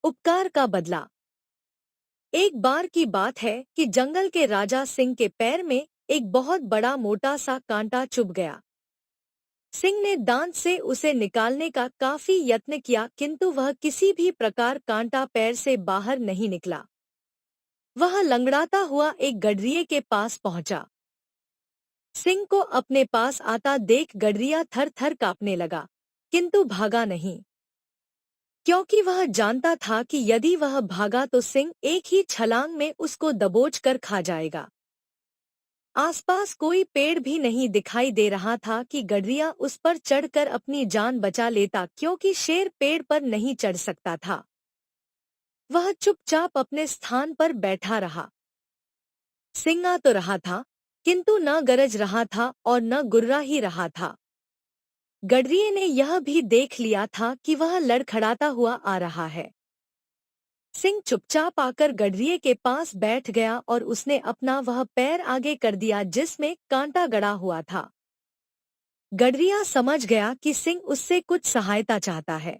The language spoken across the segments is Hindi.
उपकार का बदला। एक बार की बात है कि जंगल के राजा सिंह के पैर में एक बहुत बड़ा मोटा सा कांटा चुभ गया। सिंह ने दांत से उसे निकालने का काफी यत्न किया, किंतु वह किसी भी प्रकार कांटा पैर से बाहर नहीं निकला। वह लंगड़ाता हुआ एक गडरिये के पास पहुंचा। सिंह को अपने पास आता देख गडरिया थर थर कांपने लगा, किंतु भागा नहीं, क्योंकि वह जानता था कि यदि वह भागा तो सिंह एक ही छलांग में उसको दबोच कर खा जाएगा। आसपास कोई पेड़ भी नहीं दिखाई दे रहा था कि गडरिया उस पर चढ़कर अपनी जान बचा लेता, क्योंकि शेर पेड़ पर नहीं चढ़ सकता था। वह चुपचाप अपने स्थान पर बैठा रहा। सिंह आ तो रहा था, किंतु न गरज रहा था और न गुर्रा ही रहा था। गडरिये ने यह भी देख लिया था कि वह लड़खड़ाता हुआ आ रहा है। सिंह चुपचाप आकर गडरिये के पास बैठ गया और उसने अपना वह पैर आगे कर दिया जिसमें कांटा गड़ा हुआ था। गडरिया समझ गया कि सिंह उससे कुछ सहायता चाहता है।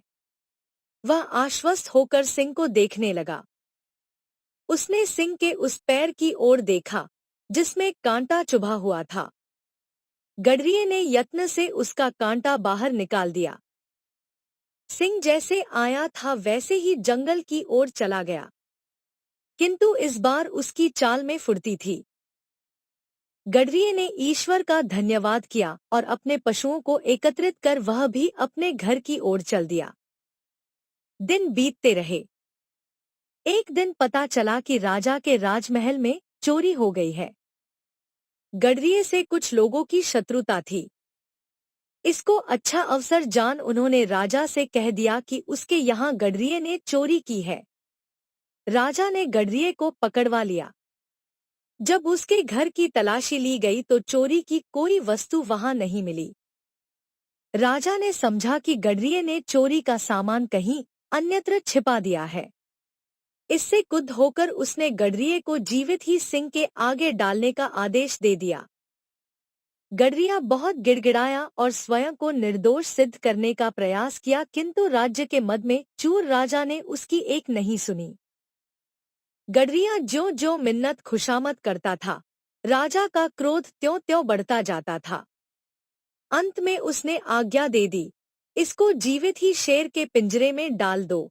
वह आश्वस्त होकर सिंह को देखने लगा। उसने सिंह के उस पैर की ओर देखा जिसमें कांटा चुभा हुआ था। गडरिये ने यत्न से उसका कांटा बाहर निकाल दिया। सिंह जैसे आया था वैसे ही जंगल की ओर चला गया, किंतु इस बार उसकी चाल में फुर्ती थी। गडरिये ने ईश्वर का धन्यवाद किया और अपने पशुओं को एकत्रित कर वह भी अपने घर की ओर चल दिया। दिन बीतते रहे। एक दिन पता चला कि राजा के राजमहल में चोरी हो गई है। गडरिये से कुछ लोगों की शत्रुता थी। इसको अच्छा अवसर जान उन्होंने राजा से कह दिया कि उसके यहाँ गडरिये ने चोरी की है। राजा ने गडरिये को पकड़वा लिया। जब उसके घर की तलाशी ली गई तो चोरी की कोई वस्तु वहां नहीं मिली। राजा ने समझा कि गडरिये ने चोरी का सामान कहीं अन्यत्र छिपा दिया है। इससे क्रुद्ध होकर उसने गडरिये को जीवित ही सिंह के आगे डालने का आदेश दे दिया। गडरिया बहुत गिड़गिड़ाया और स्वयं को निर्दोष सिद्ध करने का प्रयास किया, किंतु राज्य के मद में चूर राजा ने उसकी एक नहीं सुनी। गडरिया ज्यों ज्यों मिन्नत खुशामद करता था, राजा का क्रोध त्यों त्यों बढ़ता जाता था। अंत में उसने आज्ञा दे दी, इसको जीवित ही शेर के पिंजरे में डाल दो।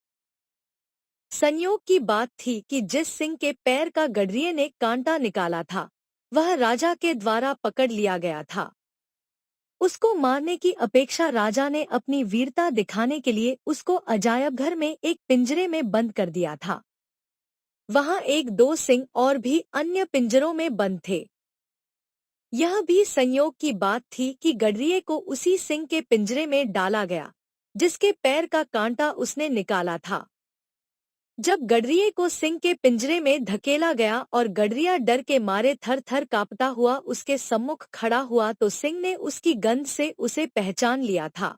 संयोग की बात थी कि जिस सिंह के पैर का गडरिये ने कांटा निकाला था वह राजा के द्वारा पकड़ लिया गया था। उसको मारने की अपेक्षा राजा ने अपनी वीरता दिखाने के लिए उसको अजायब घर में एक पिंजरे में बंद कर दिया था। वहां एक दो सिंह और भी अन्य पिंजरों में बंद थे। यह भी संयोग की बात थी कि गडरिये को उसी सिंह के पिंजरे में डाला गया जिसके पैर का कांटा उसने निकाला था। जब गडरिये को सिंह के पिंजरे में धकेला गया और गडरिया डर के मारे थर थर कांपता हुआ उसके सम्मुख खड़ा हुआ तो सिंह ने उसकी गंध से उसे पहचान लिया था।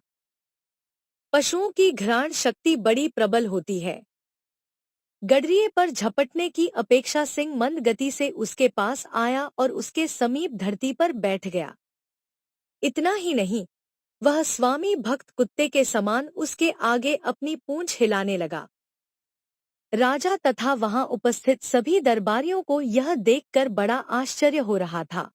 पशुओं की घ्राण शक्ति बड़ी प्रबल होती है। गडरिये पर झपटने की अपेक्षा सिंह मंद गति से उसके पास आया और उसके समीप धरती पर बैठ गया। इतना ही नहीं, वह स्वामी भक्त कुत्ते के समान उसके आगे अपनी पूंछ हिलाने लगा। राजा तथा वहां उपस्थित सभी दरबारियों को यह देखकर बड़ा आश्चर्य हो रहा था।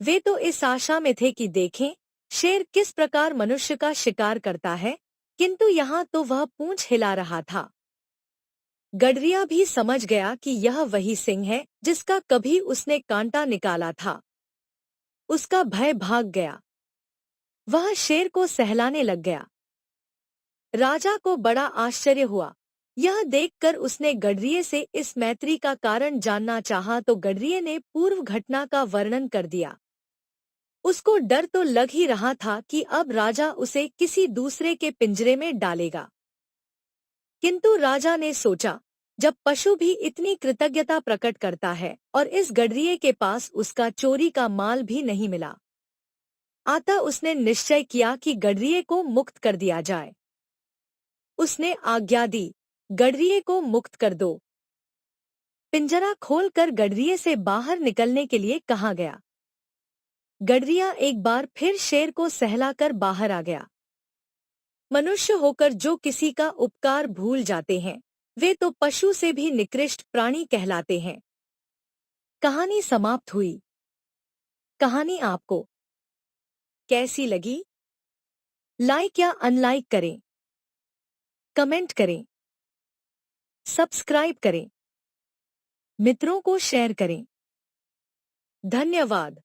वे तो इस आशा में थे कि देखें शेर किस प्रकार मनुष्य का शिकार करता है, किंतु यहाँ तो वह पूंछ हिला रहा था। गडरिया भी समझ गया कि यह वही सिंह है जिसका कभी उसने कांटा निकाला था। उसका भय भाग गया। वह शेर को सहलाने लग गया। राजा को बड़ा आश्चर्य हुआ। यह देखकर उसने गडरिये से इस मैत्री का कारण जानना चाहा तो गडरिये ने पूर्व घटना का वर्णन कर दिया। उसको डर तो लग ही रहा था कि अब राजा उसे किसी दूसरे के पिंजरे में डालेगा, किंतु राजा ने सोचा जब पशु भी इतनी कृतज्ञता प्रकट करता है और इस गडरिये के पास उसका चोरी का माल भी नहीं मिला, अतः उसने निश्चय किया कि गडरिये को मुक्त कर दिया जाए। उसने आज्ञा दी, गडरिये को मुक्त कर दो। पिंजरा खोलकर गडरिये से बाहर निकलने के लिए कहा गया। गडरिया एक बार फिर शेर को सहलाकर बाहर आ गया। मनुष्य होकर जो किसी का उपकार भूल जाते हैं वे तो पशु से भी निकृष्ट प्राणी कहलाते हैं। कहानी समाप्त हुई। कहानी आपको कैसी लगी? लाइक या अनलाइक करें, कमेंट करें, सब्सक्राइब करें, मित्रों को शेयर करें। धन्यवाद।